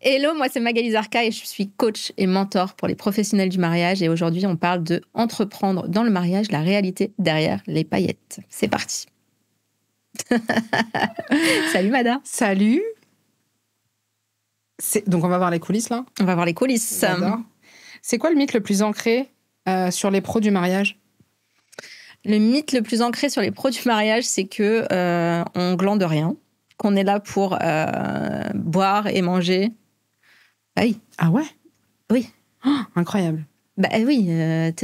Hello, moi c'est Magali Zarka et je suis coach et mentor pour les professionnels du mariage. Et aujourd'hui, on parle de entreprendre dans le mariage, la réalité derrière les paillettes. C'est parti. Salut Mada. Salut. Donc on va voir les coulisses là. On va voir les coulisses. J'adore. C'est quoi le mythe le plus ancré sur les pros du mariage? Le mythe le plus ancré sur les pros du mariage, c'est que on glande rien, qu'on est là pour boire et manger. Ah oui. Ah ouais? Oui. Oh, incroyable. Bah oui,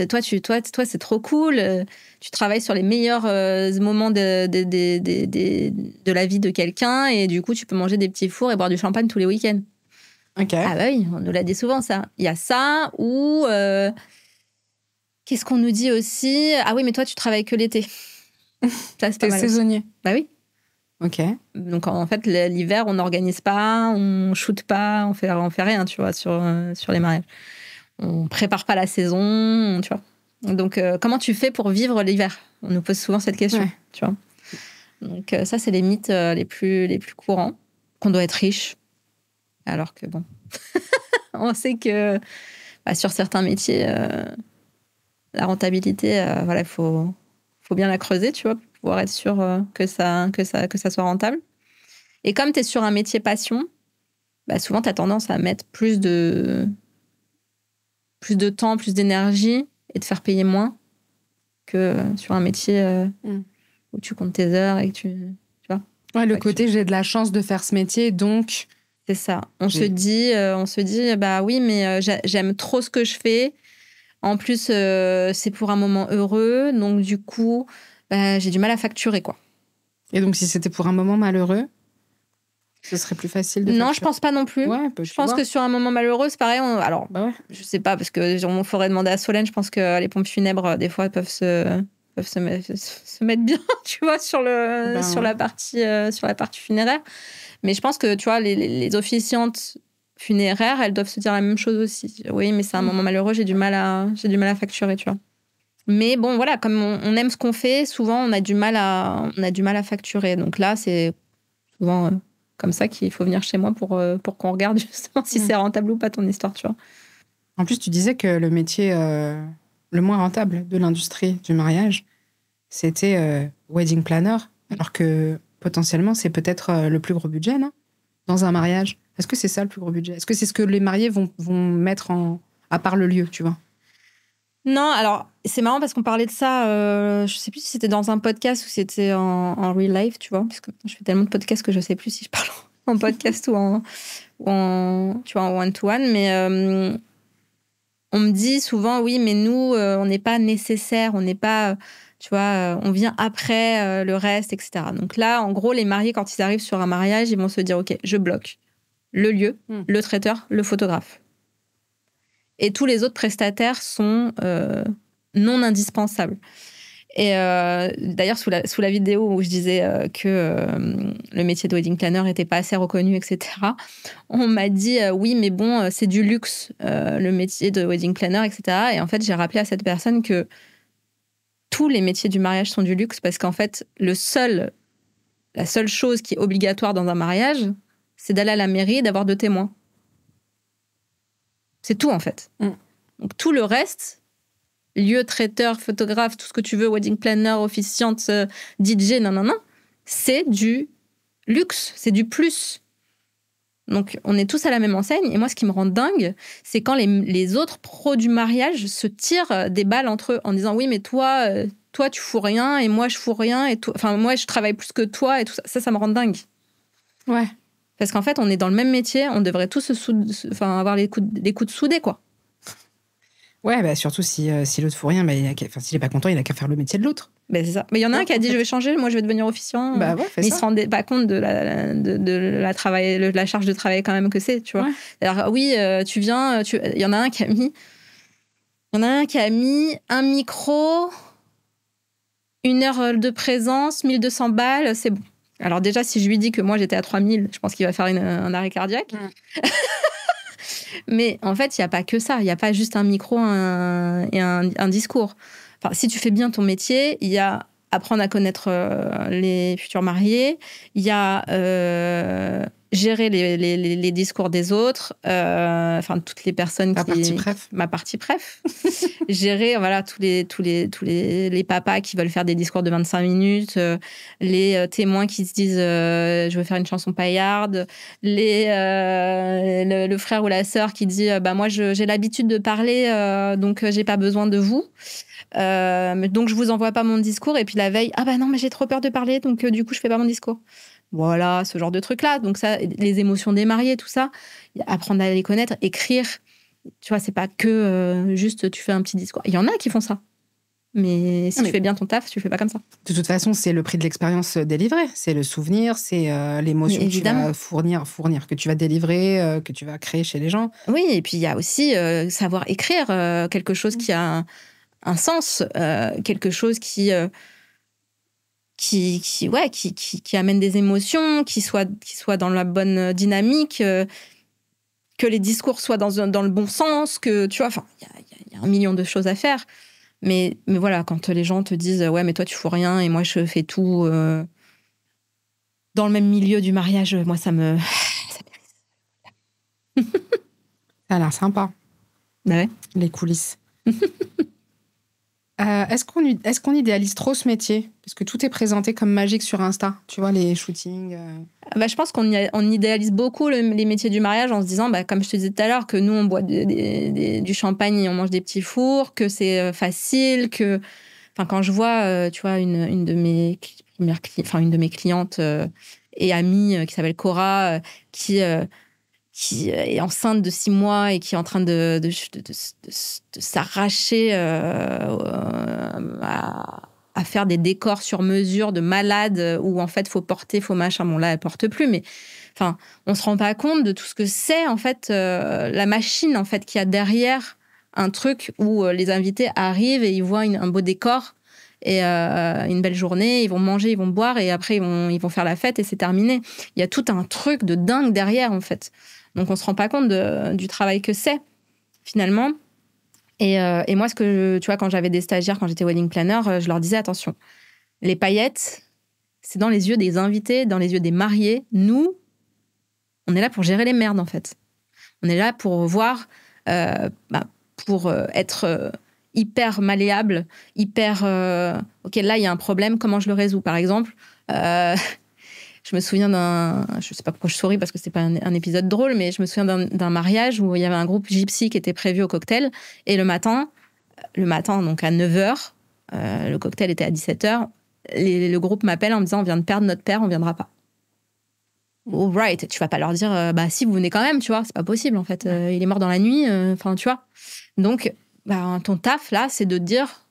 toi, c'est trop cool. Tu travailles sur les meilleurs moments de la vie de quelqu'un et du coup, tu peux manger des petits fours et boire du champagne tous les week-ends. Ok. Ah bah oui, on nous l'a dit souvent, ça. Il y a ça ou... qu'est-ce qu'on nous dit aussi? Ah oui, mais toi, tu travailles que l'été. Ça, c'est pas T'es mal saisonnier. aussi. Bah oui. Ok. Donc, en fait, l'hiver, on n'organise pas, on shoote pas, on fait rien, tu vois, sur les mariages. On prépare pas la saison, tu vois. Donc, comment tu fais pour vivre l'hiver? On nous pose souvent cette question, tu vois. Donc, ça, c'est les mythes les plus courants. Qu'on doit être riche. Alors que, bon, on sait que sur certains métiers, la rentabilité, voilà, il faut bien la creuser, tu vois, pour pouvoir être sûr que ça soit rentable. Et comme tu es sur un métier passion, souvent, tu as tendance à mettre plus de temps, plus d'énergie et de faire payer moins que sur un métier où tu comptes tes heures et que tu vois. Ouais, le côté j'ai de la chance de faire ce métier, donc... C'est ça. On se dit, bah oui, mais j'aime trop ce que je fais. En plus, c'est pour un moment heureux. Donc, du coup, j'ai du mal à facturer, quoi. Et donc, si c'était pour un moment malheureux, ce serait plus facile de facturer? Non, je pense pas non plus. Ouais, je pense que sur un moment malheureux, c'est pareil. Alors, je sais pas, parce que on faudrait demander à Solène. Je pense que les pompes funèbres, des fois, peuvent se mettre bien, tu vois, sur la partie funéraire. Mais je pense que, tu vois, les officiantes funéraires, elles doivent se dire la même chose aussi. Oui, mais c'est un moment malheureux, j'ai du mal à facturer, tu vois. Mais bon, voilà, comme on aime ce qu'on fait, souvent on a du mal à facturer. Donc là, c'est souvent comme ça qu'il faut venir chez moi pour qu'on regarde justement si c'est rentable ou pas ton histoire, tu vois. En plus, tu disais que le métier le moins rentable de l'industrie du mariage, c'était wedding planner, alors que potentiellement, c'est peut-être le plus gros budget, non? Dans un mariage. Est-ce que c'est ça le plus gros budget? Est-ce que c'est ce que les mariés vont mettre à part le lieu, tu vois? Non, alors, c'est marrant parce qu'on parlait de ça, je sais plus si c'était dans un podcast ou si c'était en real life, tu vois, parce que je fais tellement de podcasts que je sais plus si je parle en podcast ou en tu vois, en one-to-one, mais on me dit souvent, oui, mais nous, on n'est pas nécessaire, on n'est pas, tu vois, on vient après le reste, etc. Donc là, en gros, les mariés, quand ils arrivent sur un mariage, ils vont se dire, OK, je bloque le lieu, le traiteur, le photographe. Et tous les autres prestataires sont non indispensables. Et d'ailleurs, sous la vidéo où je disais que le métier de wedding planner n'était pas assez reconnu, etc., on m'a dit oui, mais bon, c'est du luxe, le métier de wedding planner, etc. Et en fait, j'ai rappelé à cette personne que tous les métiers du mariage sont du luxe parce qu'en fait, la seule chose qui est obligatoire dans un mariage, c'est d'aller à la mairie et d'avoir 2 témoins. C'est tout, en fait. Donc, tout le reste, lieu, traiteur, photographe, tout ce que tu veux, wedding planner, officiante, DJ, non, c'est du luxe, c'est du plus. Donc, on est tous à la même enseigne. Et moi, ce qui me rend dingue, c'est quand les autres pros du mariage se tirent des balles entre eux en disant « Oui, mais toi, tu fous rien et moi, je fous rien. Et enfin, moi, je travaille plus que toi. » Et tout ça. Ça me rend dingue. Ouais. Parce qu'en fait, on est dans le même métier. On devrait tous avoir les coudes soudés, quoi. Ouais, surtout si l'autre fout rien, s'il n'est pas content, il a qu'à faire le métier de l'autre. C'est ça. Mais il y en a un qui a dit, je vais changer, moi je vais devenir officiant. Ouais, mais il se rendait pas compte de la charge de travail quand même que c'est, tu vois. Ouais. Alors oui, tu viens, il y en a un qui a mis un micro, 1 heure de présence, 1200 balles, c'est bon. Alors déjà, si je lui dis que moi j'étais à 3000, je pense qu'il va faire un arrêt cardiaque. Mais en fait, il n'y a pas que ça. Il n'y a pas juste un micro et un discours. Enfin, si tu fais bien ton métier, il y a apprendre à connaître les futurs mariés. Il y a gérer les discours des autres, enfin toutes les personnes ma partie préf, gérer voilà tous les papas qui veulent faire des discours de 25 minutes, les témoins qui se disent je veux faire une chanson paillarde, le frère ou la sœur qui dit bah moi j'ai l'habitude de parler donc j'ai pas besoin de vous. Donc je vous envoie pas mon discours et puis la veille ah bah non mais j'ai trop peur de parler donc du coup je fais pas mon discours. Voilà, ce genre de trucs-là. Donc ça, les émotions des mariés, tout ça, apprendre à les connaître, écrire. Tu vois, c'est pas que juste tu fais un petit discours. Il y en a qui font ça. Mais si tu fais bien ton taf, tu fais pas comme ça. De toute façon, c'est le prix de l'expérience délivrée. C'est le souvenir, c'est l'émotion que tu vas fournir, que tu vas délivrer, que tu vas créer chez les gens. Oui, et puis il y a aussi savoir écrire quelque chose qui a un sens, quelque chose qui amène des émotions, qui soit dans la bonne dynamique, que les discours soient dans le bon sens, que tu vois, enfin, il y a un million de choses à faire. Mais voilà, quand les gens te disent ouais, mais toi tu fous rien et moi je fais tout dans le même milieu du mariage, moi ça me. Ça a l'air sympa. Bah ouais. Les coulisses. Est-ce qu'on idéalise trop ce métier? Parce que tout est présenté comme magique sur Insta. Tu vois, les shootings. Bah, je pense qu'on idéalise beaucoup les métiers du mariage en se disant, bah, comme je te disais tout à l'heure, que nous, on boit du champagne et on mange des petits fours, que c'est facile, que... Enfin, quand je vois, tu vois, une de mes clientes et amies qui s'appelle Cora, qui est enceinte de 6 mois et qui est en train de s'arracher à faire des décors sur mesure de malade où en fait faut porter, faut machin. Bon là elle porte plus, mais enfin on se rend pas compte de tout ce que c'est en fait la machine en fait qu'il y a derrière un truc où les invités arrivent et ils voient un beau décor et une belle journée, ils vont manger, ils vont boire et après ils vont faire la fête et c'est terminé. Il y a tout un truc de dingue derrière en fait. Donc, on ne se rend pas compte du travail que c'est, finalement. Et moi, tu vois, quand j'avais des stagiaires, quand j'étais wedding planner, je leur disais, attention, les paillettes, c'est dans les yeux des invités, dans les yeux des mariés. Nous, on est là pour gérer les merdes, en fait. On est là pour voir, pour être hyper malléable, hyper... OK, là, il y a un problème, comment je le résous, par exemple je me souviens je sais pas pourquoi je souris parce que c'est pas un épisode drôle, mais je me souviens d'un mariage où il y avait un groupe gypsy qui était prévu au cocktail. Et le matin, donc à 9h, le cocktail était à 17h, le groupe m'appelle en me disant on vient de perdre notre père, on viendra pas. Oh, right, tu vas pas leur dire bah si vous venez quand même, tu vois, c'est pas possible en fait. Il est mort dans la nuit, enfin tu vois. Donc ton taf là, c'est de te dire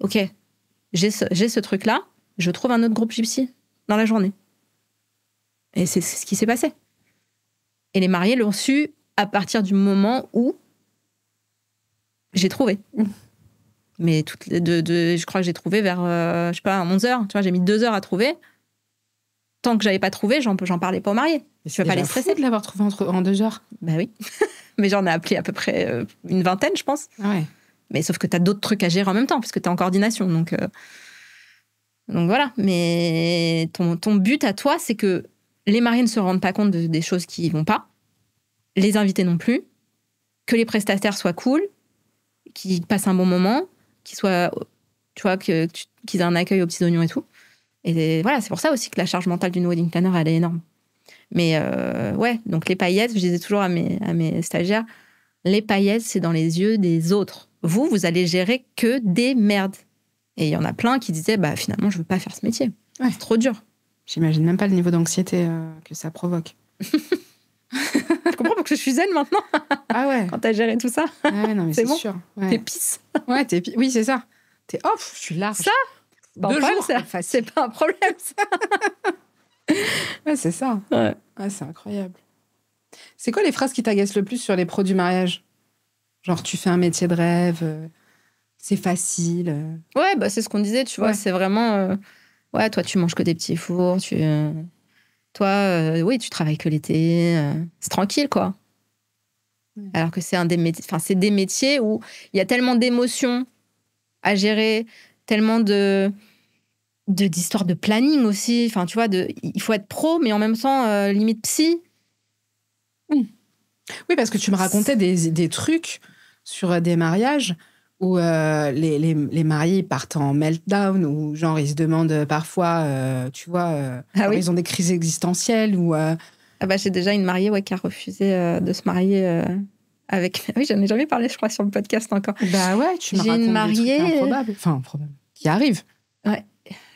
OK, j'ai ce truc là, je trouve un autre groupe gypsy dans la journée. Et c'est ce qui s'est passé. Et les mariés l'ont su à partir du moment où j'ai trouvé. Mais je crois que j'ai trouvé vers, je sais pas, 11h. Tu vois, j'ai mis 2 heures à trouver. Tant que j'avais pas trouvé, j'en parlais pas aux mariés. Tu vas pas les stresser de l'avoir trouvé en 2 heures. Bah oui. Mais j'en ai appelé à peu près une vingtaine, je pense. Ah ouais. Mais sauf que t'as d'autres trucs à gérer en même temps, puisque t'es en coordination. Donc voilà. Mais ton but à toi, c'est que les mariés ne se rendent pas compte des choses qui vont pas, les invités non plus, que les prestataires soient cool, qu'ils passent un bon moment, qu'ils soient, tu vois, qu'ils aient un accueil aux petits oignons et tout. Et voilà, c'est pour ça aussi que la charge mentale d'une wedding planner, elle est énorme. Mais ouais, donc les paillettes, je disais toujours à mes stagiaires, les paillettes, c'est dans les yeux des autres. Vous allez gérer que des merdes. Et il y en a plein qui disaient, bah finalement, je veux pas faire ce métier. Ouais. C'est trop dur. J'imagine même pas le niveau d'anxiété que ça provoque. Je comprends pourquoi je suis zen maintenant. Ah ouais. Quand t'as géré tout ça. Ah ouais, non, mais c'est bon. Sûr. Ouais. T'es pisse. Ouais, oui, c'est ça. T'es off, je suis large. Ça, 2 jours, c'est pas un problème, ça. Ouais, c'est ça. Ouais. Ouais, c'est incroyable. C'est quoi les phrases qui t'agacent le plus sur les pros du mariage? Genre, tu fais un métier de rêve, c'est facile. Ouais, bah c'est ce qu'on disait, tu vois. C'est vraiment... ouais, toi, tu manges que des petits fours. Toi, oui, tu travailles que l'été. C'est tranquille, quoi. Ouais. Alors que c'est c'est des métiers où il y a tellement d'émotions à gérer, tellement de d'histoire de planning aussi. Enfin, tu vois, il faut être pro, mais en même temps, limite psy. Oui, parce que tu me racontais des trucs sur des mariages où les mariés partent en meltdown, ou genre ils se demandent parfois, tu vois, ils ont des crises existentielles ou... Ah bah, j'ai déjà une mariée qui a refusé de se marier avec... Oui, j'en ai jamais parlé, je crois, sur le podcast encore. Bah ouais, tu me racontes des trucs improbables. Enfin, improbables. Qui arrivent. Ouais.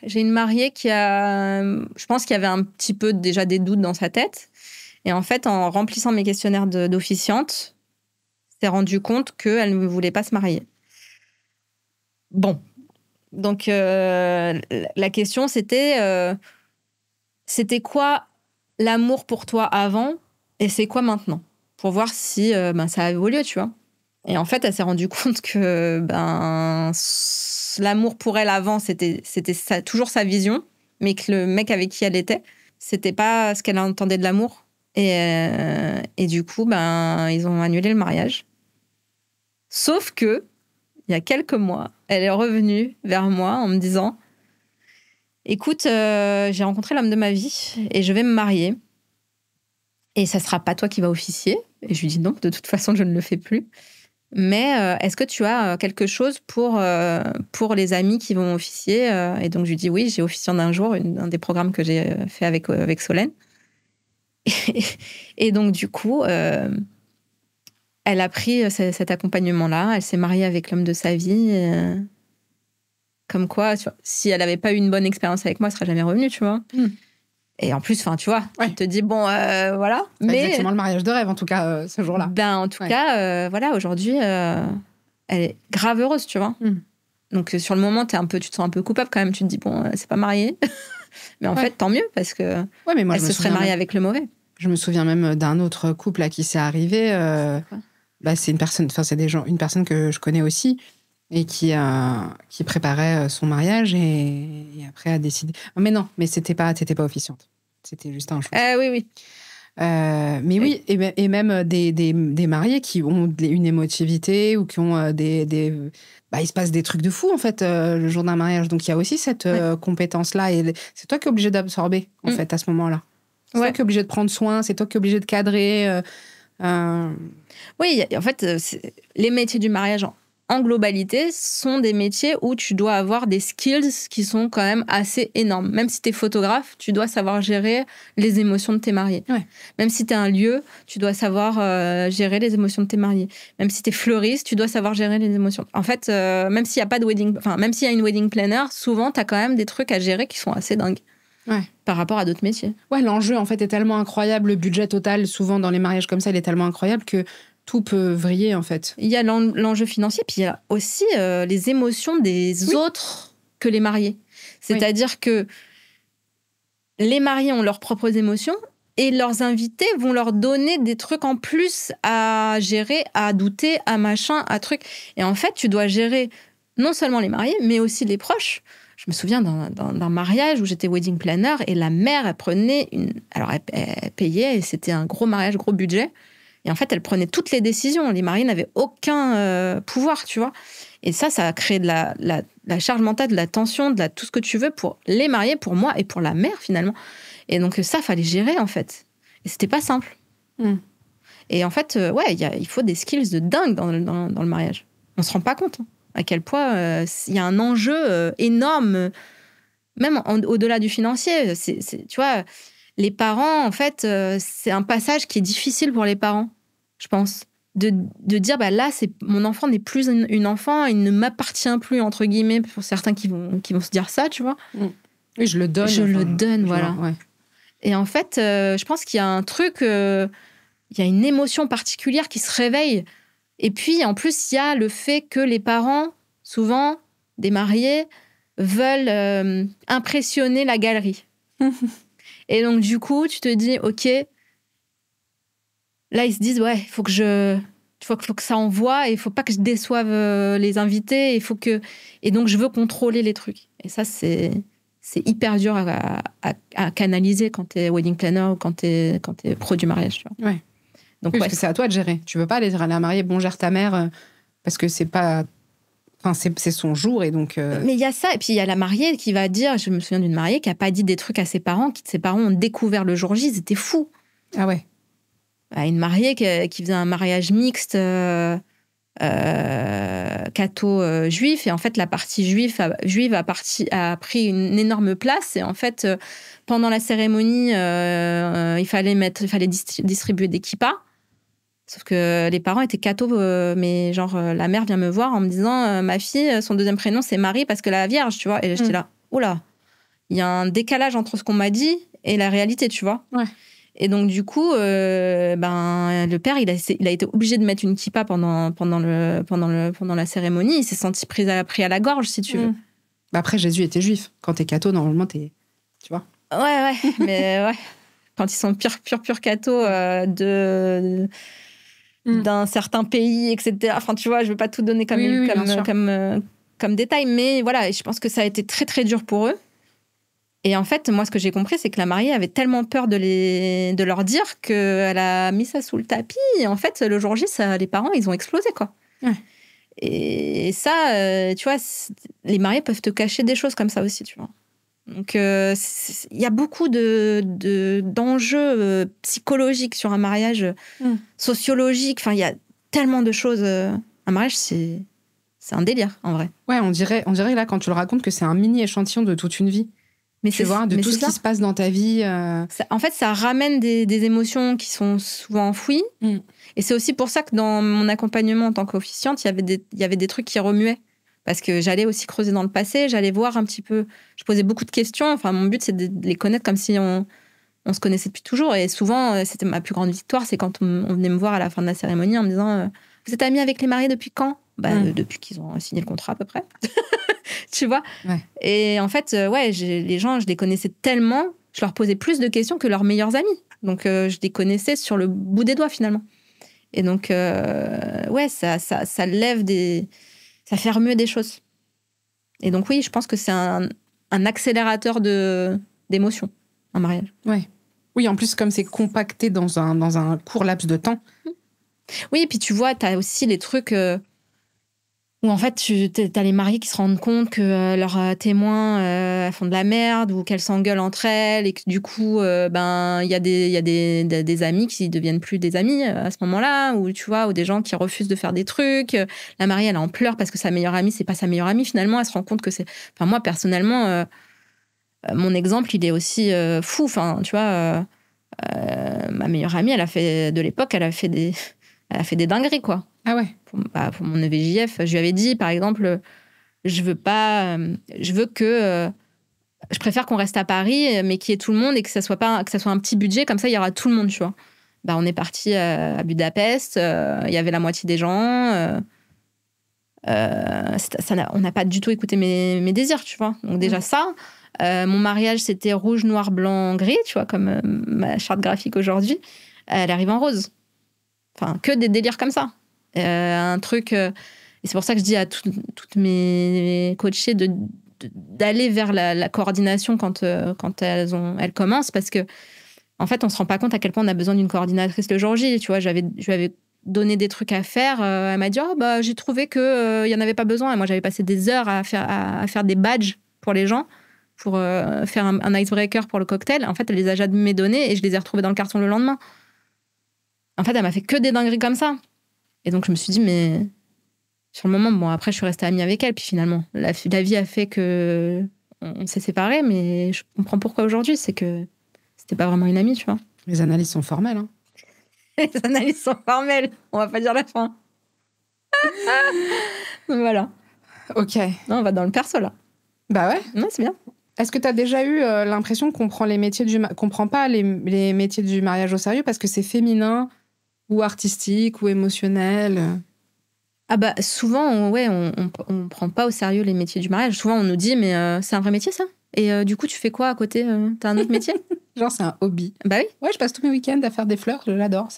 J'ai une mariée qui a... Je pense qu'il y avait un petit peu déjà des doutes dans sa tête. Et en fait, en remplissant mes questionnaires d'officiante, s'est rendu compte qu'elle ne voulait pas se marier. Bon. Donc, la question, c'était quoi l'amour pour toi avant et c'est quoi maintenant? Pour voir si ça a évolué, tu vois. Et en fait, elle s'est rendue compte que l'amour pour elle avant, c'était toujours sa vision, mais que le mec avec qui elle était, c'était pas ce qu'elle entendait de l'amour. Et du coup, ils ont annulé le mariage. Sauf que, il y a quelques mois, elle est revenue vers moi en me disant « Écoute, j'ai rencontré l'homme de ma vie et je vais me marier. Et ça sera pas toi qui vas officier. » Et je lui dis « Non, de toute façon, je ne le fais plus. Mais est-ce que tu as quelque chose pour les amis qui vont officier ?» Et donc, je lui dis « Oui, j'ai officié en un jour, un des programmes que j'ai fait avec Solène. » Et donc, du coup, elle a pris cet accompagnement-là. Elle s'est mariée avec l'homme de sa vie. Comme quoi, tu vois, si elle n'avait pas eu une bonne expérience avec moi, elle ne serait jamais revenue, tu vois. Et en plus, tu vois, tu te dis, bon, voilà. C'est exactement le mariage de rêve, en tout cas, ce jour-là. En tout cas, voilà, aujourd'hui, elle est grave heureuse, tu vois. Donc, sur le moment, tu te sens un peu coupable quand même. Tu te dis, bon, c'est pas marié. Mais en fait, tant mieux, parce que mais moi, elle se serait mariée avec le mauvais. Je me souviens même d'un autre couple à qui c'est arrivé. C'est une personne que je connais aussi et qui préparait son mariage et après a décidé. Mais non, mais t'étais pas officiante. C'était juste un choix. Oui. Mais oui, et même des mariés qui ont une émotivité ou qui ont il se passe des trucs de fou en fait le jour d'un mariage. Donc il y a aussi cette compétence-là et c'est toi qui es obligé d'absorber en fait à ce moment-là. C'est toi qui es obligé de prendre soin, c'est toi qui es obligé de cadrer. Oui, en fait, les métiers du mariage en globalité sont des métiers où tu dois avoir des skills qui sont quand même assez énormes. Même si tu es photographe, tu dois savoir gérer les émotions de tes mariés. Même si tu es un lieu, tu dois savoir gérer les émotions de tes mariés. Même si tu es fleuriste, tu dois savoir gérer les émotions. En fait, même s'il y a pas de même s'il y a une wedding planner, souvent, tu as quand même des trucs à gérer qui sont assez dingues. Par rapport à d'autres métiers. L'enjeu, en fait, est tellement incroyable. Le budget total, souvent, dans les mariages comme ça, il est tellement incroyable que tout peut vriller, en fait. Il y a l'enjeu financier, puis il y a aussi les émotions des autres que les mariés. C'est-à-dire que les mariés ont leurs propres émotions et leurs invités vont leur donner des trucs en plus à gérer, à douter, à machin, à truc. Et en fait, tu dois gérer non seulement les mariés, mais aussi les proches. Je me souviens d'un mariage où j'étais wedding planner et la mère, elle prenait alors, elle payait et c'était un gros mariage, gros budget. Et en fait, elle prenait toutes les décisions. Les mariés n'avaient aucun pouvoir, tu vois. Et ça a créé de la charge mentale, de la tension, tout ce que tu veux pour les mariés, pour moi et pour la mère, finalement. Et donc, ça, fallait gérer, en fait. Et c'était pas simple. Et en fait, il faut des skills de dingue dans le mariage. On se rend pas compte, à quel point il y a un enjeu énorme, même au-delà du financier. Tu vois, les parents, en fait, c'est un passage qui est difficile pour les parents, je pense. De dire, là, mon enfant n'est plus une enfant, il ne m'appartient plus, entre guillemets, pour certains qui vont se dire ça, tu vois. Oui, je le donne. Le donne, voilà. Ouais. Et en fait, je pense qu'il y a un truc, il y a une émotion particulière qui se réveille. Et puis, en plus, il y a le fait que les parents, souvent, des mariés, veulent impressionner la galerie. Et donc, du coup, tu te dis, OK, là, ils se disent, il faut que ça envoie, et il faut pas que je déçoive les invités, et donc, je veux contrôler les trucs. Et ça, c'est hyper dur à canaliser quand t'es wedding planner ou quand t'es pro du mariage, tu vois. Donc, parce que c'est à toi de gérer. Tu veux pas aller dire à la mariée, bon, gère ta mère, parce que c'est pas Enfin, c'est son jour et donc... Mais il y a ça, et puis il y a la mariée qui va dire, je me souviens d'une mariée qui n'a pas dit des trucs à ses parents, ses parents ont découvert le jour J, ils étaient fous. Ah ouais. Une mariée qui faisait un mariage mixte catho-juif, et en fait la partie juive a pris une énorme place, et en fait pendant la cérémonie il fallait distribuer des kippas. Sauf que les parents étaient cathos, mais genre, la mère vient me voir en me disant ma fille, son deuxième prénom, c'est Marie parce que la Vierge, tu vois. Et j'étais là, oula, il y a un décalage entre ce qu'on m'a dit et la réalité, tu vois. Ouais. Et donc, du coup, le père, il a été obligé de mettre une kippa pendant la cérémonie. Il s'est senti pris à la gorge, si tu veux. Après, Jésus était juif. Quand t'es catho, normalement, tu vois. Ouais, mais ouais. Quand ils sont pur catho d'un certain pays, etc. Enfin, tu vois, je veux pas tout donner comme détail, mais voilà, et je pense que ça a été très, très dur pour eux. Et en fait, moi, ce que j'ai compris, c'est que la mariée avait tellement peur de leur dire qu'elle a mis ça sous le tapis. Et en fait, le jour J, les parents, ils ont explosé, quoi. Ouais. Et ça, tu vois, les mariés peuvent te cacher des choses comme ça aussi, tu vois. Donc, il y a beaucoup d'enjeux psychologiques sur un mariage, sociologiques. Enfin, il y a tellement de choses. Un mariage, c'est un délire, en vrai. Ouais, on dirait là, quand tu le racontes, que c'est un mini échantillon de toute une vie. Mais tu vois, de tout ce qui se passe dans ta vie. En fait, ça ramène des émotions qui sont souvent enfouies. Et c'est aussi pour ça que dans mon accompagnement en tant qu'officiante, il y avait des trucs qui remuaient. Parce que j'allais aussi creuser dans le passé, j'allais voir un petit peu... Je posais beaucoup de questions. Enfin, mon but, c'est de les connaître comme si on se connaissait depuis toujours. Et souvent, c'était ma plus grande victoire, c'est quand on venait me voir à la fin de la cérémonie en me disant « Vous êtes amis avec les mariés depuis quand ?» Depuis qu'ils ont signé le contrat, à peu près. Tu vois. Ouais. Et en fait, les gens, je les connaissais tellement, je leur posais plus de questions que leurs meilleurs amis. Donc, je les connaissais sur le bout des doigts, finalement. Et donc, ça lève ça fait remuer des choses. Et donc, oui, je pense que c'est un accélérateur d'émotions, un mariage. Ouais. Oui, en plus, comme c'est compacté dans un court laps de temps. Oui, et puis tu vois, t'as aussi les trucs où en fait, t'as les mariés qui se rendent compte que leurs témoins font de la merde ou qu'elles s'engueulent entre elles et que du coup, il y a des amis qui deviennent plus des amis à ce moment-là, ou tu vois, ou des gens qui refusent de faire des trucs. La mariée, elle est en pleurs parce que sa meilleure amie, c'est pas sa meilleure amie finalement. Elle se rend compte que c'est... Enfin, moi, personnellement, mon exemple, il est aussi fou. Enfin, tu vois, ma meilleure amie, de l'époque, elle a fait des dingueries, quoi. Ah ouais. Pour mon EVJF, je lui avais dit, par exemple, je préfère qu'on reste à Paris, mais qu'il y ait tout le monde et que ça soit un petit budget, comme ça, il y aura tout le monde, tu vois. On est parti à Budapest, il y avait la moitié des gens. On n'a pas du tout écouté mes désirs, tu vois. Donc déjà ça. Mon mariage, c'était rouge, noir, blanc, gris, tu vois, comme ma charte graphique aujourd'hui. Elle arrive en rose. Enfin, que des délires comme ça. Un truc... et c'est pour ça que je dis à toutes mes coachées d'aller vers la coordination quand elles commencent, parce que en fait, on se rend pas compte à quel point on a besoin d'une coordinatrice le jour J. Tu vois, je lui avais donné des trucs à faire. Elle m'a dit j'ai trouvé qu'il y en avait pas besoin. Et moi, j'avais passé des heures à faire des badges pour les gens, pour faire un icebreaker pour le cocktail. En fait, elle les a jamais donnés et je les ai retrouvés dans le carton le lendemain. En fait, elle m'a fait que des dingueries comme ça. Et donc, je me suis dit, mais sur le moment, bon, après, je suis restée amie avec elle. Puis finalement, la vie a fait que on s'est séparés, mais je comprends pourquoi aujourd'hui. C'est que c'était pas vraiment une amie, tu vois. Les analyses sont formelles, hein. Les analyses sont formelles. On va pas dire la fin. Voilà. Ok. Non, on va dans le perso, là. Bah ouais. Non, c'est bien. Est-ce que tu as déjà eu l'impression qu'on prend qu'on prend pas les métiers du mariage au sérieux parce que c'est féminin ou artistique ou émotionnel? Ah bah souvent, on prend pas au sérieux les métiers du mariage. Souvent, on nous dit, mais c'est un vrai métier, ça? Et du coup, tu fais quoi à côté? T'as un autre métier? Genre, c'est un hobby. Bah oui. Ouais, je passe tous mes week-ends à faire des fleurs, je l'adore.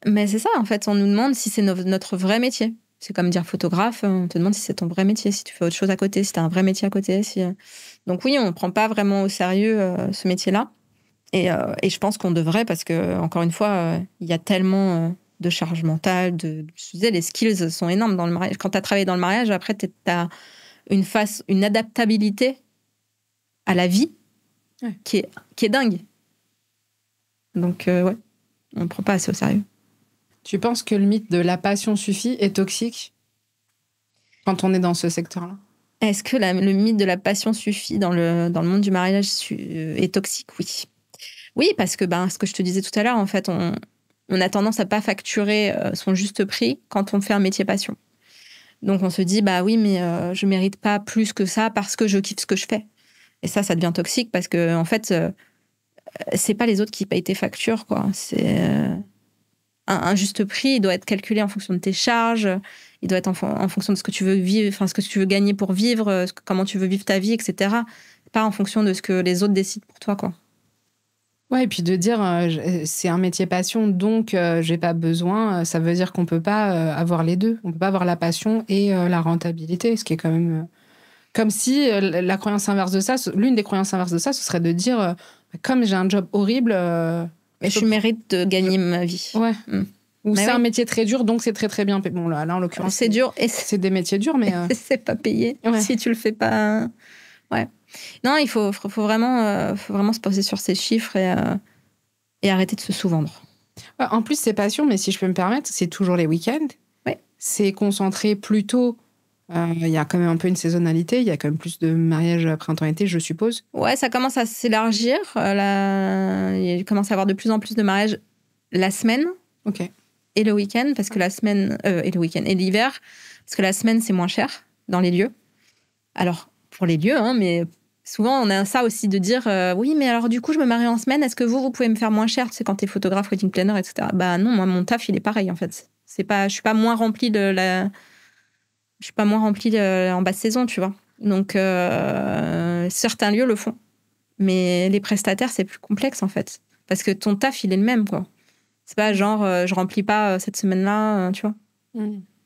Mais c'est ça, en fait. On nous demande si c'est notre vrai métier. C'est comme dire photographe, on te demande si c'est ton vrai métier, si tu fais autre chose à côté, si t'as un vrai métier à côté. Donc oui, on ne prend pas vraiment au sérieux ce métier-là. Et je pense qu'on devrait, parce que, encore une fois, il y a tellement de charge mentale. Je disais, les skills sont énormes dans le mariage. Quand tu as travaillé dans le mariage, après, tu as une adaptabilité à la vie qui est dingue. Donc, ouais, on ne prend pas assez au sérieux. Tu penses que le mythe de la passion suffit est toxique quand on est dans ce secteur-là? Est-ce que le mythe de la passion suffit dans le monde du mariage est toxique? Oui. Oui, parce que ce que je te disais tout à l'heure, en fait, on a tendance à pas facturer son juste prix quand on fait un métier passion. Donc on se dit, oui, mais je mérite pas plus que ça parce que je kiffe ce que je fais. Et ça devient toxique parce que, en fait, c'est pas les autres qui payent tes factures, quoi. C'est un juste prix, il doit être calculé en fonction de tes charges, il doit être en fonction de ce que tu veux vivre, enfin, ce que tu veux gagner pour vivre, comment tu veux vivre ta vie, etc. Pas en fonction de ce que les autres décident pour toi, quoi. Ouais, et puis de dire c'est un métier passion, donc j'ai pas besoin, ça veut dire qu'on peut pas avoir les deux. On peut pas avoir la passion et la rentabilité, ce qui est quand même comme si la croyance inverse de ça, l'une des croyances inverses de ça, ce serait de dire comme j'ai un job horrible, mais je mérite de gagner ma vie. Ouais. Ou c'est un métier très dur, donc c'est très très bien payé. Bon là en l'occurrence c'est dur et c'est des métiers durs, mais c'est pas payé si tu le fais pas. Ouais. Non, il faut vraiment se poser sur ces chiffres et arrêter de se sous-vendre. En plus, c'est passion, mais si je peux me permettre, c'est toujours les week-ends. Ouais. C'est concentré plutôt. Il y a quand même un peu une saisonnalité. Il y a quand même plus de mariages printemps-été, je suppose. Ouais, ça commence à s'élargir. Il commence à y avoir de plus en plus de mariages la semaine. Ok. Et le week-end, parce que la semaine... et le week-end. Et l'hiver, parce que la semaine, c'est moins cher dans les lieux. Alors, pour les lieux, mais... Souvent, on a ça aussi de dire oui, mais alors du coup, je me marie en semaine. Est-ce que vous pouvez me faire moins cher, tu sais, quand t'es photographe, wedding planner, etc. Non, moi, mon taf, il est pareil en fait. Je suis pas moins remplie je suis pas moins remplie en basse saison, tu vois. Donc certains lieux le font, mais les prestataires, c'est plus complexe en fait, parce que ton taf, il est le même, quoi. C'est pas genre je remplis pas cette semaine-là, tu vois.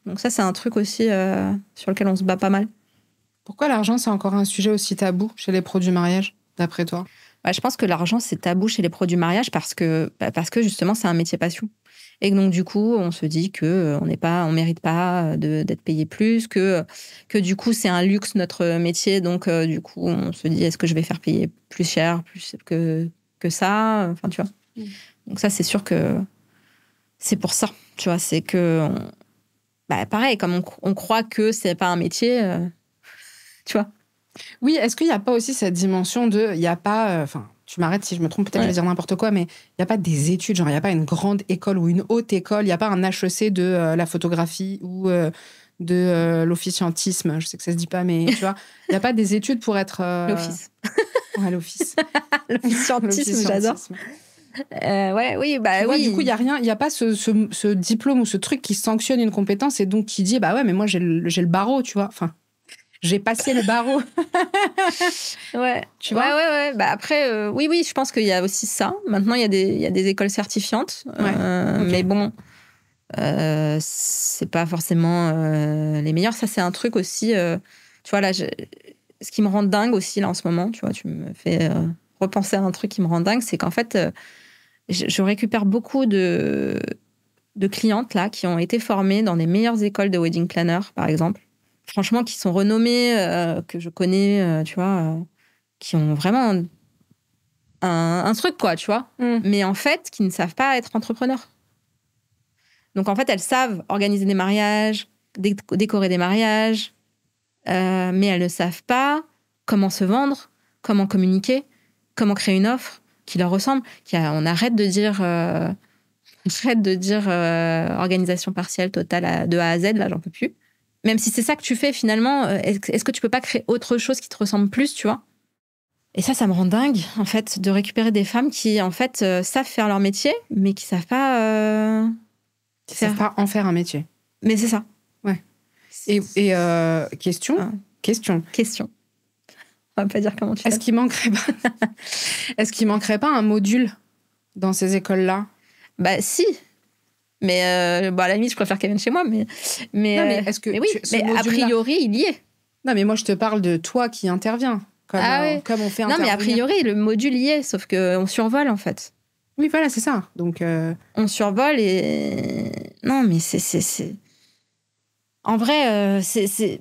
Donc ça, c'est un truc aussi sur lequel on se bat pas mal. Pourquoi l'argent, c'est encore un sujet aussi tabou chez les pros du mariage, d'après toi? Je pense que l'argent, c'est tabou chez les pros du mariage parce que justement, c'est un métier passion. Et donc, du coup, on se dit qu'on mérite pas d'être payé plus, que du coup, c'est un luxe, notre métier. Donc, du coup, on se dit, est-ce que je vais faire payer plus cher, plus que ça? Enfin, tu vois. Donc, ça, c'est sûr que c'est pour ça. Tu vois, c'est que... pareil, comme on croit que c'est pas un métier... tu vois. Oui, est-ce qu'il n'y a pas aussi cette dimension de... Il n'y a pas... tu m'arrêtes si je me trompe, peut-être je vais dire n'importe quoi, mais il n'y a pas des études, genre il n'y a pas une grande école ou une haute école, il n'y a pas un HEC de la photographie ou de l'officiantisme, je sais que ça se dit pas, mais tu vois, il n'y a pas des études pour être... L'office. Ouais, l'office. L'officiantisme, j'adore. Ouais, oui, tu vois, oui. Du coup, il n'y a rien, il n'y a pas ce diplôme ou ce truc qui sanctionne une compétence et donc qui dit, ouais, mais moi j'ai le barreau, tu vois, enfin... J'ai passé le barreau. Ouais. Tu vois? Ouais. Après, oui, je pense qu'il y a aussi ça. Maintenant, il y a des écoles certifiantes. Ouais. Okay. Mais bon, c'est pas forcément les meilleures. Ça, c'est un truc aussi... tu vois, là, ce qui me rend dingue aussi, là, en ce moment, tu vois, tu me fais repenser à un truc qui me rend dingue, c'est qu'en fait, je récupère beaucoup de clientes, là, qui ont été formées dans les meilleures écoles de wedding planner, par exemple. Franchement, qui sont renommés, que je connais, tu vois, qui ont vraiment un truc, quoi, tu vois. Mais en fait, qui ne savent pas être entrepreneurs. Donc, en fait, elles savent organiser des mariages, décorer des mariages, mais elles ne savent pas comment se vendre, comment communiquer, comment créer une offre qui leur ressemble. On arrête de dire... organisation partielle totale de A à Z, là, j'en peux plus. Même si c'est ça que tu fais, finalement, est-ce que tu peux pas créer autre chose qui te ressemble plus, tu vois? Et ça me rend dingue, en fait, de récupérer des femmes qui, en fait, savent faire leur métier, mais qui savent pas... savent pas en faire un métier. Mais c'est ça. Ouais. Et question. On va pas dire comment tu fais. Est-ce qu'il manquerait pas un module dans ces écoles-là? Si. Mais à la limite, je préfère qu'elle vienne chez moi. Mais non, mais est-ce que mais oui, mais a priori, il y est. Non, mais moi, je te parle de toi qui interviens. Comme on fait intervenir. Non, mais a priori, le module y est, sauf qu'on survole, en fait. Oui, voilà, c'est ça. Donc, on survole et... Non, mais c'est... En vrai, c'est...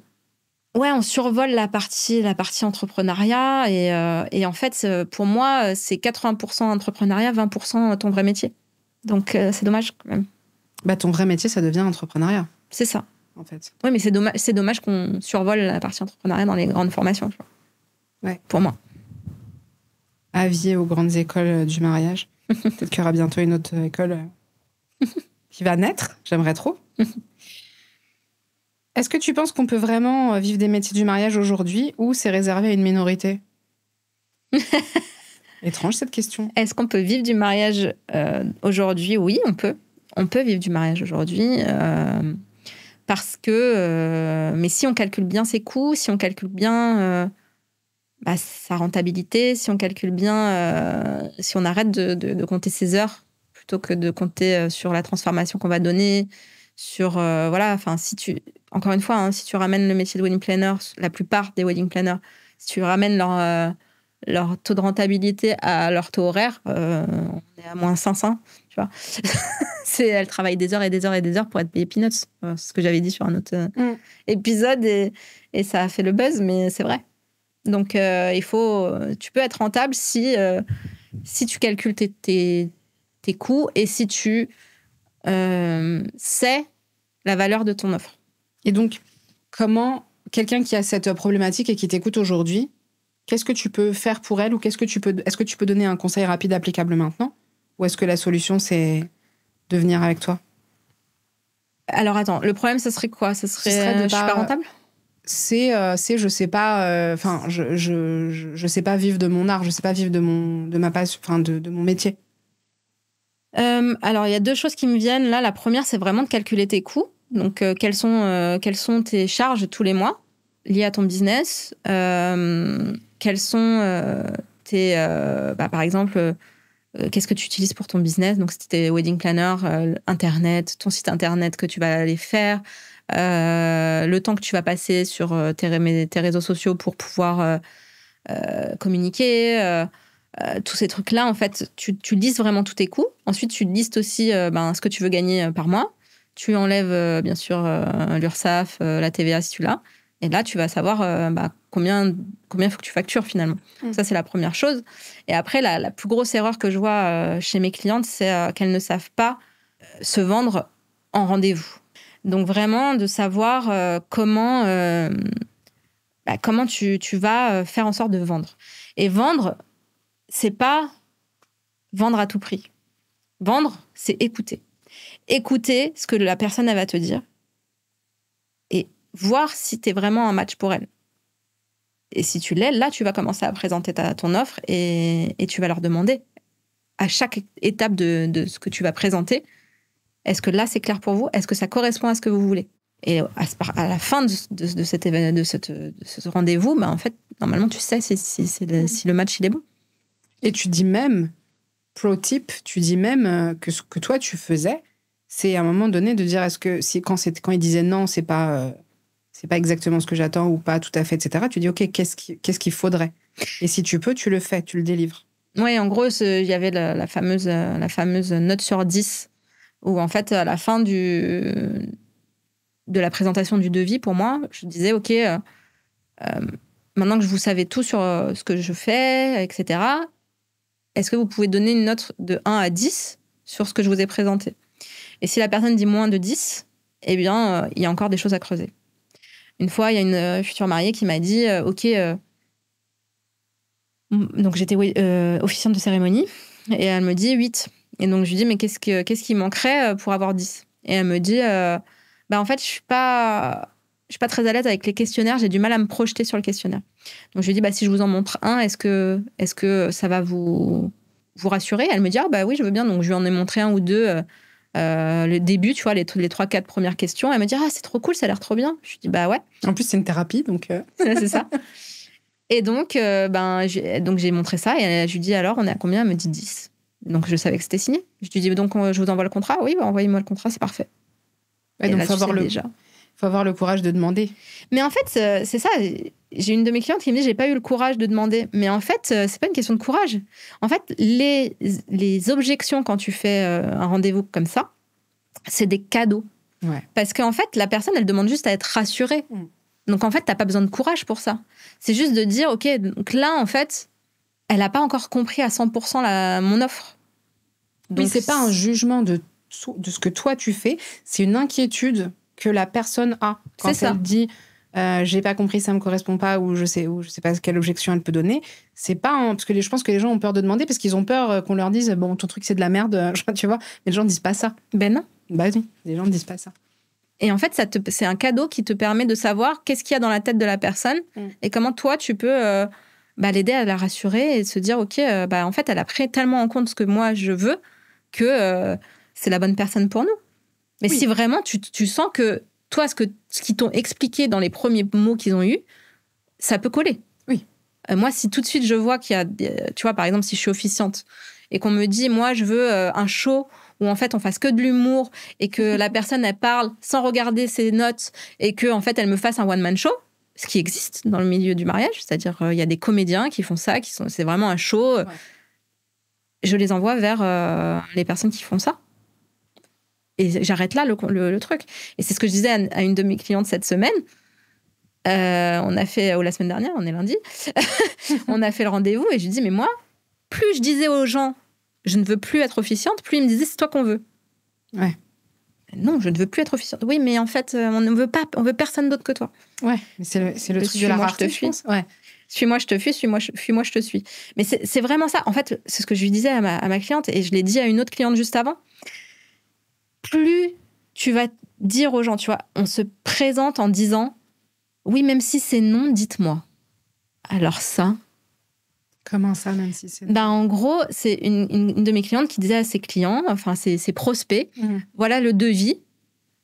Ouais, on survole la partie entrepreneuriat et en fait, pour moi, c'est 80% entrepreneuriat, 20% ton vrai métier. Donc, c'est dommage quand même. Bah, ton vrai métier, ça devient entrepreneuriat. C'est ça. En fait. Oui, mais c'est dommage qu'on survole la partie entrepreneuriat dans les grandes formations. Tu vois. Ouais. Pour moi. Avis aux grandes écoles du mariage. Peut-être qu'il y aura bientôt une autre école qui va naître. J'aimerais trop. Est-ce que tu penses qu'on peut vraiment vivre des métiers du mariage aujourd'hui ou c'est réservé à une minorité? Étrange cette question. Est-ce qu'on peut vivre du mariage aujourd'hui? Oui, on peut. On peut vivre du mariage aujourd'hui parce que... mais si on calcule bien ses coûts, si on calcule bien sa rentabilité, si on calcule bien... si on arrête de compter ses heures plutôt que de compter sur la transformation qu'on va donner, sur... voilà, enfin, si tu... Encore une fois, hein, si tu ramènes le métier de wedding planner, la plupart des wedding planners, si tu ramènes leur taux de rentabilité à leur taux horaire, on est à moins 500, tu vois. Elles travaillent des heures et des heures et des heures pour être payées peanuts. C'est ce que j'avais dit sur un autre épisode et ça a fait le buzz, mais c'est vrai. Donc, tu peux être rentable si tu calcules tes coûts et si tu sais la valeur de ton offre. Et donc, comment quelqu'un qui a cette problématique et qui t'écoute aujourd'hui, qu'est-ce que tu peux faire pour elle ou est-ce que tu peux donner un conseil rapide applicable maintenant? Ou est-ce que la solution, c'est de venir avec toi? Alors, attends, le problème, ce serait quoi? Ce serait je suis pas rentable? C'est je sais pas, enfin, je sais pas vivre de mon art, je sais pas vivre de ma passion, enfin, de mon métier. Alors, il y a deux choses qui me viennent. Là, la première, c'est vraiment de calculer tes coûts. Donc, quelles sont tes charges tous les mois liées à ton business? Quelles sont tes... par exemple, qu'est-ce que tu utilises pour ton business? Donc, c'était wedding planner, Internet, ton site Internet que tu vas aller faire, le temps que tu vas passer sur tes réseaux sociaux pour pouvoir communiquer... tous ces trucs-là, en fait, tu listes vraiment tous tes coûts. Ensuite, tu listes aussi ce que tu veux gagner par mois. Tu enlèves, bien sûr, l'URSSAF, la TVA si tu l'as. Et là, tu vas savoir combien il faut que tu factures finalement. Ça, c'est la première chose. Et après, la plus grosse erreur que je vois chez mes clientes, c'est qu'elles ne savent pas se vendre en rendez-vous. Donc, vraiment, de savoir comment tu vas faire en sorte de vendre. Et vendre, c'est pas vendre à tout prix. Vendre, c'est écouter. Écouter ce que la personne elle va te dire et voir si tu es vraiment un match pour elle. Et si tu l'es, là, tu vas commencer à présenter ton offre et tu vas leur demander à chaque étape de ce que tu vas présenter, est-ce que là, c'est clair pour vous? Est-ce que ça correspond à ce que vous voulez? Et à la fin de ce rendez-vous, en fait, normalement, tu sais si le match il est bon. Et tu dis même, pro tip, tu dis même que ce que toi tu faisais, c'est à un moment donné de dire est-ce que quand il disait non, c'est pas exactement ce que j'attends ou pas tout à fait, etc. Tu dis ok, qu'est-ce qu'il faudrait? Et si tu peux, tu le fais, tu le délivres. Oui, en gros, il y avait la fameuse note sur 10 où en fait, à la fin de la présentation du devis, pour moi, je disais ok, maintenant que vous savez tout sur ce que je fais, etc., est-ce que vous pouvez donner une note de 1 à 10 sur ce que je vous ai présenté? Et si la personne dit moins de 10, eh bien, il y a encore des choses à creuser. Une fois, il y a une future mariée qui m'a dit ok, donc j'étais officiante de cérémonie, et elle me dit 8. Et donc, je lui dis mais qu'est-ce qui manquerait pour avoir 10? Et elle me dit en fait, je suis pas très à l'aise avec les questionnaires, j'ai du mal à me projeter sur le questionnaire. Donc, je lui dis, si je vous en montre un, est-ce que ça va vous rassurer? Elle me dit, oui, je veux bien. Donc, je lui en ai montré un ou deux, le début, tu vois, les 3-4 premières questions. Elle me dit, c'est trop cool, ça a l'air trop bien. Je lui dis, ouais. En plus, c'est une thérapie, donc... C'est ça. Et donc, j'ai montré ça, et je lui dis, alors, on est à combien? Elle me dit 10. Donc, je savais que c'était signé. Je lui dis, donc, je vous envoie le contrat? Oui, envoyez-moi le contrat, c'est parfait. Ouais, donc, il faut Faut avoir le courage de demander. Mais en fait, c'est ça. J'ai une de mes clientes qui me dit j'ai pas eu le courage de demander. Mais en fait, c'est pas une question de courage. En fait, les objections quand tu fais un rendez-vous comme ça, c'est des cadeaux. Ouais. Parce qu'en fait, la personne, elle demande juste à être rassurée. Donc en fait, t'as pas besoin de courage pour ça. C'est juste de dire, ok, donc là, en fait, elle n'a pas encore compris à 100% mon offre. Donc c'est pas un jugement de ce que toi tu fais, c'est une inquiétude que la personne a quand elle dit j'ai pas compris, ça me correspond pas, ou je sais pas quelle objection elle peut donner. C'est pas parce que je pense que les gens ont peur de demander parce qu'ils ont peur qu'on leur dise bon, ton truc c'est de la merde, tu vois. Mais les gens ne disent pas ça. Ben non. Bah oui, les gens ne disent pas ça. Et en fait, c'est un cadeau qui te permet de savoir qu'est-ce qu'il y a dans la tête de la personne et comment toi tu peux l'aider à la rassurer et se dire ok, en fait, elle a pris tellement en compte ce que moi je veux que c'est la bonne personne pour nous. Mais si vraiment tu sens que toi, ce qu'ils t'ont expliqué dans les premiers mots qu'ils ont eus, ça peut coller. Oui. Moi, si tout de suite je vois qu'il y a, tu vois, par exemple, si je suis officiante et qu'on me dit, moi, je veux un show où en fait on fasse que de l'humour et que la personne elle parle sans regarder ses notes et que en fait elle me fasse un one-man show, ce qui existe dans le milieu du mariage, c'est-à-dire il y a des comédiens qui font ça, c'est vraiment un show. Ouais. Je les envoie vers les personnes qui font ça. Et j'arrête là le truc. Et c'est ce que je disais à une de mes clientes cette semaine. On a fait, ou la semaine dernière, on est lundi, on a fait le rendez-vous et je lui dis, mais moi, plus je disais aux gens, je ne veux plus être officiante, plus ils me disaient, c'est toi qu'on veut. Ouais. Non, je ne veux plus être officiante. Oui, mais en fait, on veut personne d'autre que toi. Ouais, mais c'est le truc de la rareté, je pense. Ouais. Suis-moi, je te fuis, suis-moi, je te suis. Mais c'est vraiment ça. En fait, c'est ce que je lui disais à ma cliente et je l'ai dit à une autre cliente juste avant. Plus tu vas dire aux gens, tu vois, on se présente en disant oui, même si c'est non, dites-moi. Alors ça... Comment ça, même si c'est non? En gros, c'est une de mes clientes qui disait à ses clients, enfin ses prospects, voilà le devis,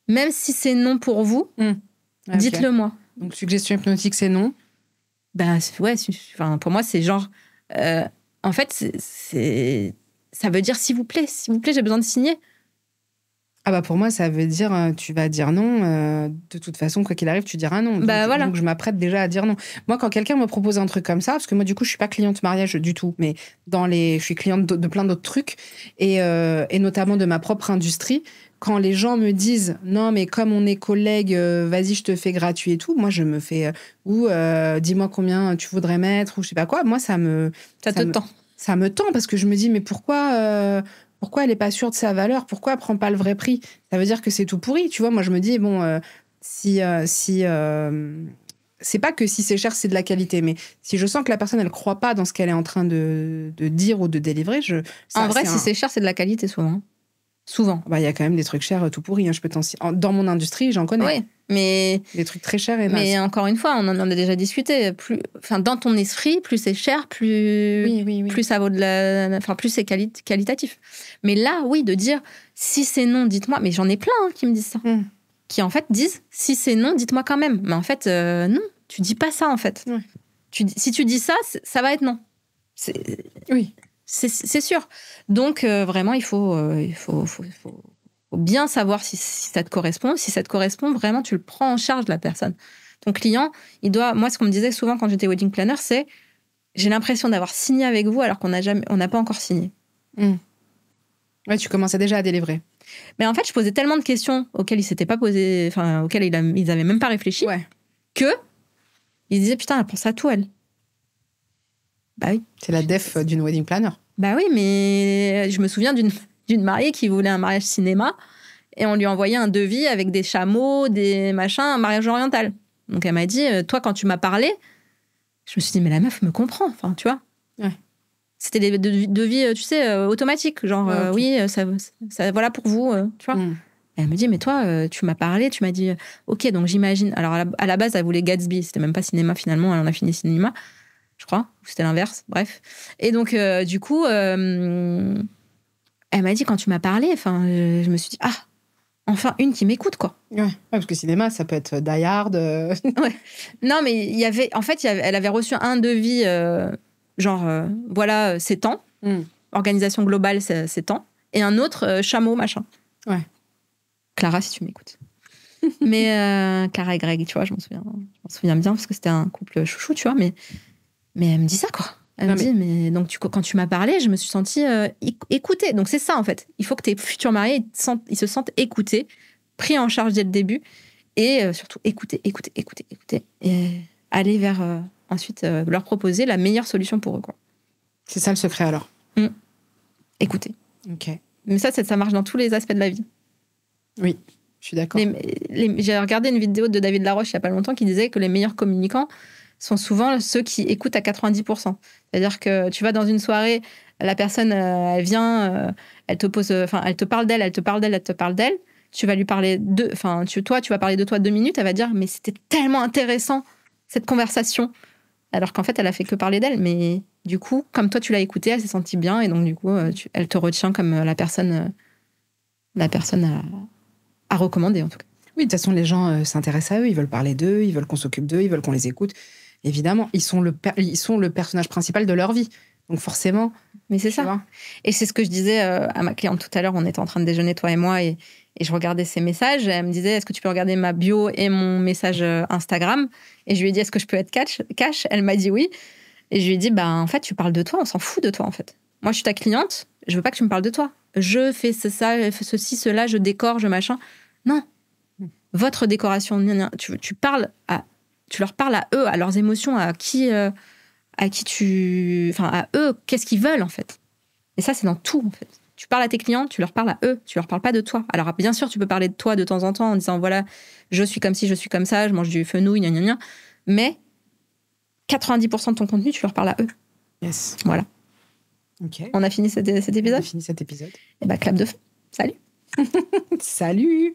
même si c'est non pour vous, dites-le moi. Donc suggestion hypnotique, c'est non? Pour moi, c'est genre... en fait, ça veut dire s'il vous plaît, j'ai besoin de signer. Ah bah pour moi, ça veut dire tu vas dire non. De toute façon, quoi qu'il arrive, tu diras non. Donc je m'apprête déjà à dire non. Moi, quand quelqu'un me propose un truc comme ça, parce que moi, du coup, je suis pas cliente mariage du tout, mais je suis cliente de plein d'autres trucs, et notamment de ma propre industrie. Quand les gens me disent non, mais comme on est collègues, vas-y, je te fais gratuit et tout, moi, je me fais dis-moi combien tu voudrais mettre ou je sais pas quoi. Moi, ça me tend parce que je me dis mais pourquoi elle n'est pas sûre de sa valeur? Pourquoi elle ne prend pas le vrai prix? Ça veut dire que c'est tout pourri. Tu vois, moi, je me dis, bon, c'est pas que si c'est cher, c'est de la qualité. Mais si je sens que la personne, elle ne croit pas dans ce qu'elle est en train de dire ou de délivrer, en vrai, si c'est cher, c'est de la qualité, souvent. Souvent. Bah, y a quand même des trucs chers tout pourris. Hein, je peux dans mon industrie, j'en connais. Oui, mais... Des trucs très chers et nazes. Mais encore une fois, on en a déjà discuté. Dans ton esprit, plus c'est cher, plus ça vaut plus c'est qualitatif. Mais là, oui, de dire, si c'est non, dites-moi. Mais j'en ai plein qui me disent ça. Qui, en fait, disent, si c'est non, dites-moi quand même. Mais en fait, non, tu dis pas ça, en fait. Ouais. Si tu dis ça, ça va être non. Oui. C'est sûr. Donc, vraiment, il faut bien savoir si ça te correspond. Si ça te correspond, vraiment, tu le prends en charge, la personne. Ton client, moi, ce qu'on me disait souvent quand j'étais wedding planner, c'est j'ai l'impression d'avoir signé avec vous alors qu'on n'a pas encore signé. Ouais, tu commençais déjà à délivrer. Mais en fait, je posais tellement de questions auxquelles ils s'étaient pas posées, enfin, auxquelles ils avaient même pas réfléchi, que ils disaient putain, elle pense à tout, elle. Bah oui. C'est la def d'une wedding planner. Bah oui, mais je me souviens d'une mariée qui voulait un mariage cinéma et on lui envoyait un devis avec des chameaux, des machins, un mariage oriental. Donc elle m'a dit, toi, quand tu m'as parlé, je me suis dit, mais la meuf me comprend, enfin, tu vois. Ouais. C'était des devis, tu sais, automatiques, genre, oui, ça voilà pour vous, tu vois. Et elle me dit, mais toi, tu m'as parlé, tu m'as dit, ok, donc j'imagine. Alors à la base, elle voulait Gatsby, c'était même pas cinéma finalement, elle en a fini cinéma. Je crois, c'était l'inverse, bref. Et donc, du coup, elle m'a dit, quand tu m'as parlé, je me suis dit, enfin, une qui m'écoute, quoi. Ouais, parce que cinéma, ça peut être Die Hard. Ouais. Non, mais elle avait reçu un devis, voilà, c'est tant. Organisation globale, c'est tant. Et un autre, chameau, machin. Ouais. Clara, si tu m'écoutes. Mais Clara et Greg, tu vois, je m'en souviens bien parce que c'était un couple chouchou, tu vois. Mais elle me dit ça, quoi. Elle me dit, mais donc quand tu m'as parlé, je me suis sentie écoutée. Donc c'est ça, en fait. Il faut que tes futurs mariés, ils se sentent écoutés, pris en charge dès le début. Et surtout, écouter. Et aller vers, ensuite, leur proposer la meilleure solution pour eux, quoi. C'est ça le secret, alors. Écouter. Ok. Mais ça marche dans tous les aspects de la vie. Oui, je suis d'accord. J'ai regardé une vidéo de David Laroche il n'y a pas longtemps qui disait que les meilleurs communicants sont souvent ceux qui écoutent à 90%. C'est-à-dire que tu vas dans une soirée, la personne, elle vient, elle te parle d'elle, tu vas lui parler tu vas parler de toi 2 minutes, elle va dire, mais c'était tellement intéressant, cette conversation. Alors qu'en fait, elle a fait que parler d'elle, mais du coup, comme toi, tu l'as écoutée, elle s'est sentie bien, et donc du coup, elle te retient comme la personne à recommander, en tout cas. Oui, de toute façon, les gens s'intéressent à eux, ils veulent parler d'eux, ils veulent qu'on s'occupe d'eux, ils veulent qu'on les écoute. Évidemment, ils sont le personnage principal de leur vie. Donc forcément... Mais c'est ça. Vois. Et c'est ce que je disais à ma cliente tout à l'heure, on était en train de déjeuner, toi et moi, et je regardais ses messages, et elle me disait, est-ce que tu peux regarder ma bio et mon message Instagram? Et je lui ai dit, est-ce que je peux être cash? Elle m'a dit oui. Et je lui ai dit, en fait, tu parles de toi, on s'en fout de toi, en fait. Moi, je suis ta cliente, je veux pas que tu me parles de toi. Je fais ceci, cela, je décore, je machin. Non. Votre décoration, tu leur parles à eux, à leurs émotions, à eux, qu'est-ce qu'ils veulent, en fait. Et ça, c'est dans tout, en fait. Tu parles à tes clients, tu leur parles à eux, tu leur parles pas de toi. Alors, bien sûr, tu peux parler de toi de temps en temps en disant, voilà, je suis comme ci, je suis comme ça, je mange du fenouil, gna gna gna. Mais 90% de ton contenu, tu leur parles à eux. Yes. Voilà. Ok. On a fini cet épisode? On a fini cet épisode. Eh clap de fin. Salut. Salut.